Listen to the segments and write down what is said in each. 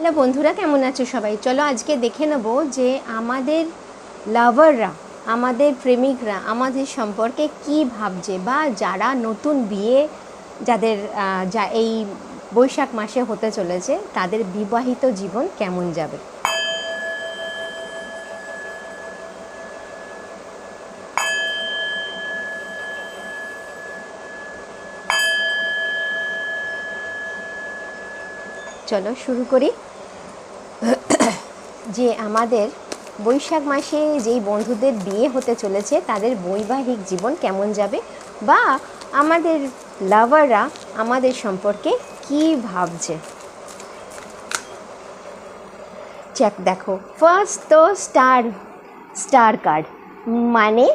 Hello বন্ধুরা, কেমন আছো সবাই? চলো আজকে দেখে নেব যে আমাদের লাভাররা, আমাদের প্রেমিকরা আমাদের সম্পর্কে কি ভাবছে, বা যারা নতুন বিয়ে যাদের যা এই বৈশাখ মাসে হতে চলেছে তাদের বিবাহিত জীবন কেমন যাবে। চলো শুরু করি। যে আমাদের বৈশাখ মাসে যেই বন্ধুদের বিয়ে হতে চলেছে তাদের বৈবাহিক জীবন কেমন যাবে, বা আমাদের লাভাররা আমাদের সম্পর্কে কি ভাবছে। চেক দেখো, ফার্স্ট তো স্টার কার্ড, মানে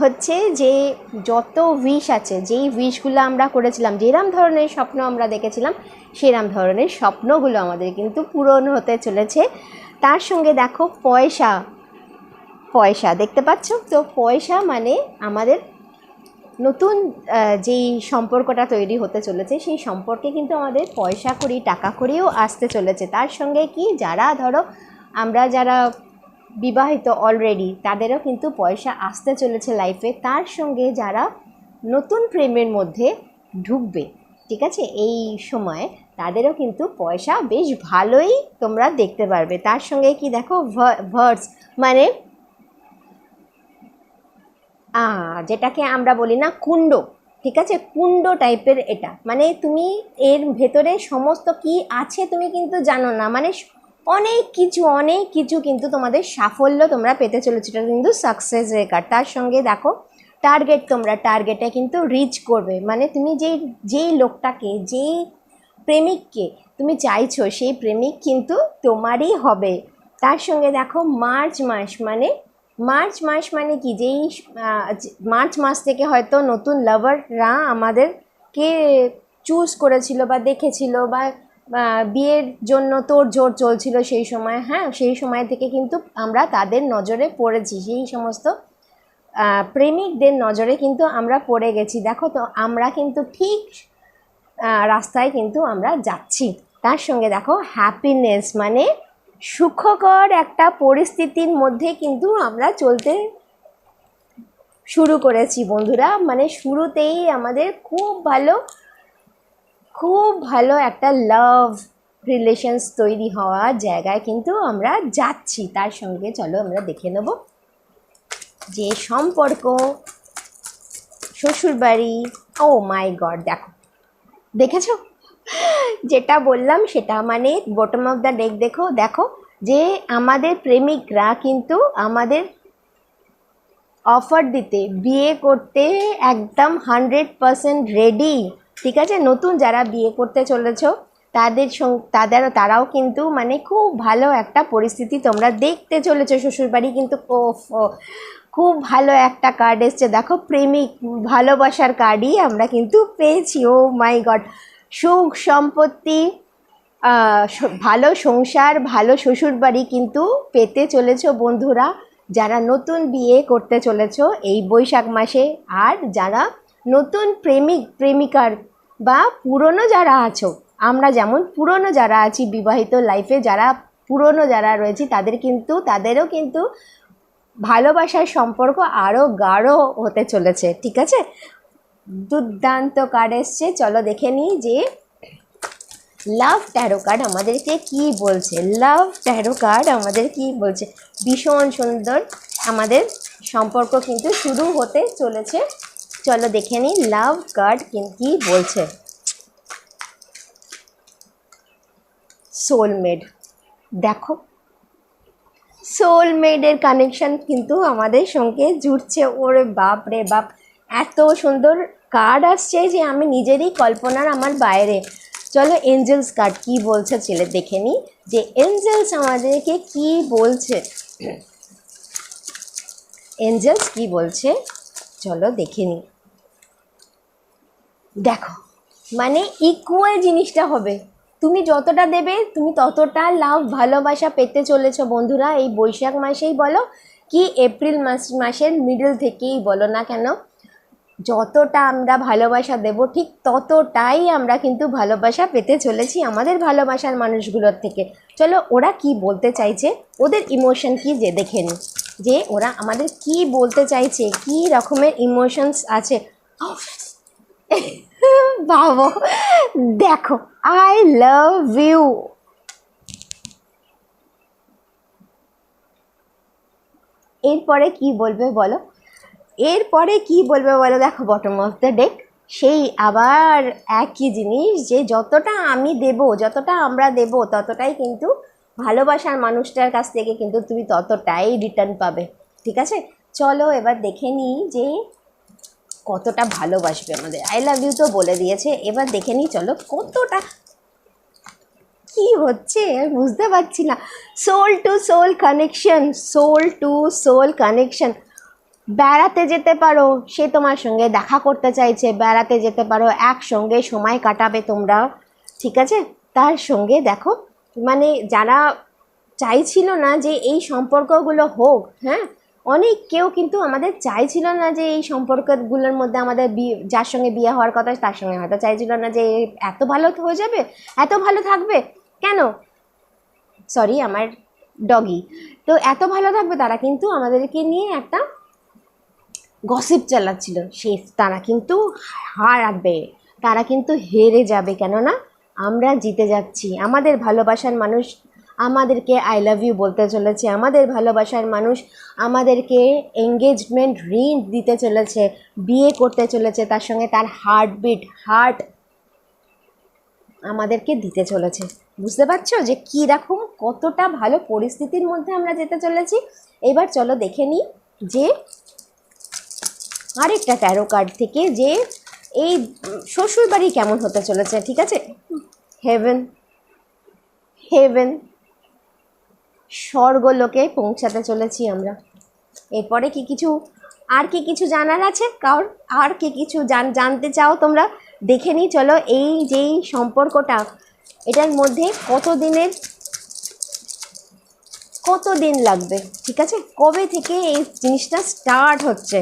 হচ্ছে যে যত উইশ আছে, যেই উইশগুলো আমরা করেছিলাম, যেরম ধরনের স্বপ্ন আমরা দেখেছিলাম সেরম ধরনের স্বপ্নগুলো আমাদের কিন্তু পূরণ হতে চলেছে। তার সঙ্গে দেখো পয়সা দেখতে পাচ্ছ তো, পয়সা মানে আমাদের নতুন যেই সম্পর্কটা তৈরি হতে চলেছে সেই সম্পর্কে কিন্তু আমাদের পয়সা কড়ি, টাকা কড়িও আসতে চলেছে। তার সঙ্গে কি, যারা ধরো আমরা যারা বিবাহিত অলরেডি তাদেরও কিন্তু পয়সা আসতে চলেছে লাইফে। তার সঙ্গে যারা নতুন প্রেমের মধ্যে ঢুকবে, ঠিক আছে, এই সময় তাদেরও কিন্তু পয়সা বেশ ভালোই তোমরা দেখতে পারবে। তার সঙ্গে কি দেখো, ভার্স মানে যেটাকে আমরা বলি না কুণ্ড, ঠিক আছে, কুণ্ড টাইপের। এটা মানে তুমি এর ভেতরে সমস্ত কি আছে তুমি কিন্তু জানো না, মানে অনেক কিছু কিন্তু তোমাদের সাফল্য তোমরা পেতে চলেছো, এটা কিন্তু সাকসেস রেকর্ড। তার সঙ্গে দেখো টার্গেট, তোমরা টার্গেটে কিন্তু রিচ করবে, মানে তুমি যেই লোকটাকে, যেই প্রেমিককে তুমি চাইছো সেই প্রেমিক কিন্তু তোমারই হবে। তার সঙ্গে দেখো মার্চ মাস মানে কি, যেই মার্চ মাস থেকে হয়তো নতুন লাভাররা আমাদেরকে চুজ করেছিল বা দেখেছিল, বা বিয়ের জন্য তোড়জোড় চলছিল সেই সময়, হ্যাঁ, সেই সময় থেকে কিন্তু আমরা তাদের নজরে পড়েছি, সেই সমস্ত প্রেমিকদের নজরে কিন্তু আমরা পড়ে গেছি। দেখো তো, আমরা কিন্তু ঠিক রাস্তায় কিন্তু আমরা যাচ্ছি। তার সঙ্গে দেখো হ্যাপিনেস, মানে সুখকর একটা পরিস্থিতির মধ্যে কিন্তু আমরা চলতে শুরু করেছি বন্ধুরা। মানে শুরুতেই আমাদের খুব ভালো একটা লাভ রিলেশনস তৈরি হওয়ার জায়গায় কিন্তু আমরা যাচ্ছি। তার সঙ্গে চলো আমরা দেখে নেব যে সম্পর্ক, শ্বশুরবাড়ি। ও মাই গড, দেখেছো যেটা বললাম সেটা, মানে বটম অফ দ্য ডেক দেখো যে আমাদের প্রেমিকরা কিন্তু আমাদের অফার দিতে, বিয়ে করতে একদম 100% রেডি, ঠিক আছে। নতুন যারা বিয়ে করতে চলেছো তারাও কিন্তু মানে খুব ভালো একটা পরিস্থিতি তোমরা দেখতে চলেছো। শ্বশুরবাড়ি কিন্তু খুব ভালো একটা কার্ড এসছে, দেখো প্রেমিক ভালোবাসার কার্ডই আমরা কিন্তু পেয়েছি। ও মাই গড, সুখ সম্পত্তি, ভালো সংসার, ভালো শ্বশুরবাড়ি কিন্তু পেতে চলেছো বন্ধুরা, যারা নতুন বিয়ে করতে চলেছো এই বৈশাখ মাসে। আর যারা নতুন প্রেমিকার বা পুরনো যারা আছো, আমরা যেমন পুরনো যারা আছি বিবাহিত লাইফে, যারা পুরনো যারা রয়েছি তাদেরও কিন্তু ভালোবাসার সম্পর্ক আরও গাঢ় হতে চলেছে, ঠিক আছে। দুর্দান্ত কার্ড এসছে, চলো দেখে নিই যে লাভ ট্যারো কার্ড আমাদেরকে কি বলছে। ভীষণ সুন্দর আমাদের সম্পর্ক কিন্তু শুরু হতে চলেছে। চলো দেখে নিই লাভ কার্ড কি বলছে। সোলমেট, দেখো সোলমেটের কানেকশন কিন্তু আমাদের সঙ্গে জুড়ছে। ওরে বাপ রে বাপ, এত সুন্দর কার্ড আসছে যে আমি নিজেরই কল্পনার আমার বাইরে। চলো এঞ্জেলস কার্ড কি বলছে ছেলে দেখে নিই যে এঞ্জেলস আমাদেরকে কি বলছে। এঞ্জেলস কি বলছে চলো দেখে নিই। দেখো, মানে ইকুয়াল জিনিসটা হবে, তুমি যতটা দেবে তুমি ততটা লাভ ভালোবাসা পেতে চলেছো বন্ধুরা এই বৈশাখ মাসেই বলো কি এপ্রিল মাসের মিডল থেকেই বলো না কেন, যতটা আমরা ভালোবাসা দেব ঠিক ততটাই আমরা কিন্তু ভালোবাসা পেতে চলেছি আমাদের ভালোবাসার মানুষগুলোর থেকে। চলো ওরা কি বলতে চাইছে, ওদের ইমোশন কি যে দেখে নিই, যে ওরা আমাদের কি বলতে চাইছে, কি রকমের ইমোশনস আছে। ভাবো, দেখো, আই লাভ ইউ। এরপরে কি বলবে বলো, এরপরে কি বলবে বলো? দেখো বটম অফ দ্য ডেক, সেই আবার একই জিনিস, যে যতটা আমি দেব, যতটা আমরা দেব, ততটাই কিন্তু ভালোবাসার মানুষটার কাছ থেকে কিন্তু তুমি ততটাই রিটার্ন পাবে। ঠিক আছে, চলো এবার দেখে নিই যে কতটা ভালোবাসবে আমাদের। আই লাভ ইউ তো বলে দিয়েছে, এবার দেখে নিই চলো কতটা, কি হচ্ছে বুঝতে পারছি না। Soul to soul connection, soul to soul connection. বেড়াতে যেতে পারো, সে তোমার সঙ্গে দেখা করতে চাইছে, বেড়াতে যেতে পারো, একসঙ্গে সময় কাটাবে তোমরা। ঠিক আছে, তার সঙ্গে দেখো, মানে যারা চাইছিল না যে এই সম্পর্কগুলো হোক, হ্যাঁ, অনেক কেউ কিন্তু আমাদের চাইছিল না যে এই সম্পর্কগুলোর মধ্যে আমাদের যার সঙ্গে বিয়ে হওয়ার কথা তার সঙ্গে হয়তো চাইছিল না যে এত ভালো হয়ে যাবে, এত ভালো থাকবে। কেন, সরি আমার ডগি, তো এত ভালো থাকবে, তারা কিন্তু আমাদেরকে নিয়ে একটা গসিপ চালাচ্ছিল। সে তারা কিন্তু হারাবে, তারা কিন্তু হেরে যাবে, কেননা আমরা জিতে যাচ্ছি। আমাদের ভালোবাসার মানুষ আমাদেরকে আই লাভ ইউ বলতে চলেছে, আমাদের ভালোবাসার মানুষ আমাদেরকে এঙ্গেজমেন্ট রিং দিতে চলেছে, বিয়ে করতে চলেছে, তার সঙ্গে তার হার্ট আমাদেরকে দিতে চলেছে। বুঝতে পারছো যে কী রকম কতটা ভালো পরিস্থিতির মধ্যে আমরা যেতে চলেছি। এবার চলো দেখে নিই যে আরেকটা ট্যারো কার্ড থেকে যে এই শ্বশুরবাড়ি কেমন হতে চলেছে। ঠিক আছে, হেভেন, হেভেন, স্বর্গলোকে পৌঁছাতে চলেছি আমরা। এরপরে কি কিছু, আর কি কিছু জানার আছে কারণ, আর কি কিছু জানতে চাও তোমরা? দেখে নিই চলো এই যেই সম্পর্কটা, এটার মধ্যে কতদিন লাগবে। ঠিক আছে, কবে থেকে এই জিনিসটা স্টার্ট হচ্ছে?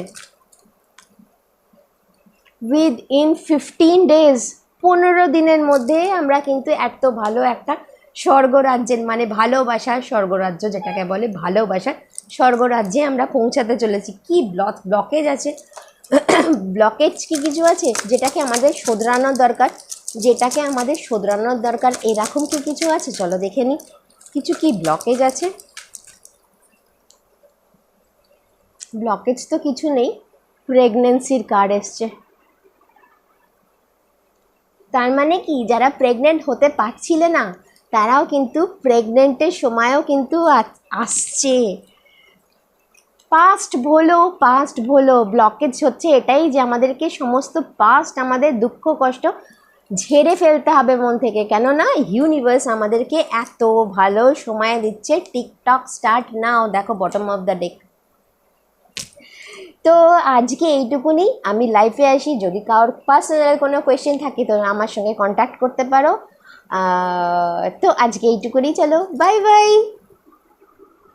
উইদিন 15 ডেজ, 15 দিনের মধ্যে আমরা কিন্তু এত ভালো একটা স্বর্গরাজ্যের, মানে ভালোবাসার স্বর্গরাজ্য যেটাকে বলে, ভালোবাসার স্বর্গরাজ্যে আমরা পৌঁছাতে চলেছি। কি ব্লকেজ আছে, ব্লকেজ কি কিছু আছে যেটাকে আমাদের শোধরানোর দরকার, যেটাকে আমাদের শোধরানোর দরকার, এরকম কি কিছু আছে? চলো দেখে নিই কিছু কি ব্লকেজ আছে। ব্লকেজ তো কিছু নেই, প্রেগনেন্সির কার্ড এসছে। তার মানে কি, যারা প্রেগনেন্ট হতে পারছিলে না তারাও কিন্তু প্রেগনেন্টের সময়ও কিন্তু আসছে। পাস্ট ভোলো, ব্লকেজ হচ্ছে এটাই যে আমাদেরকে সমস্ত পাস্ট, আমাদের দুঃখ কষ্ট ঝেড়ে ফেলতে হবে মন থেকে, কেননা ইউনিভার্স আমাদেরকে এত ভালো সময় দিচ্ছে। টিকটক স্টার্ট নাও, দেখো বটম অফ দ্য ডেক। তো আজকে এইটুকুনি, আমি লাইফে আসি, যদি কারোর পার্সোনাল কোনো কোয়েশ্চেন থাকে তো আমার সঙ্গে কন্ট্যাক্ট করতে পারো। তো আজকে এইটুকুনি, চলো বাই বাই।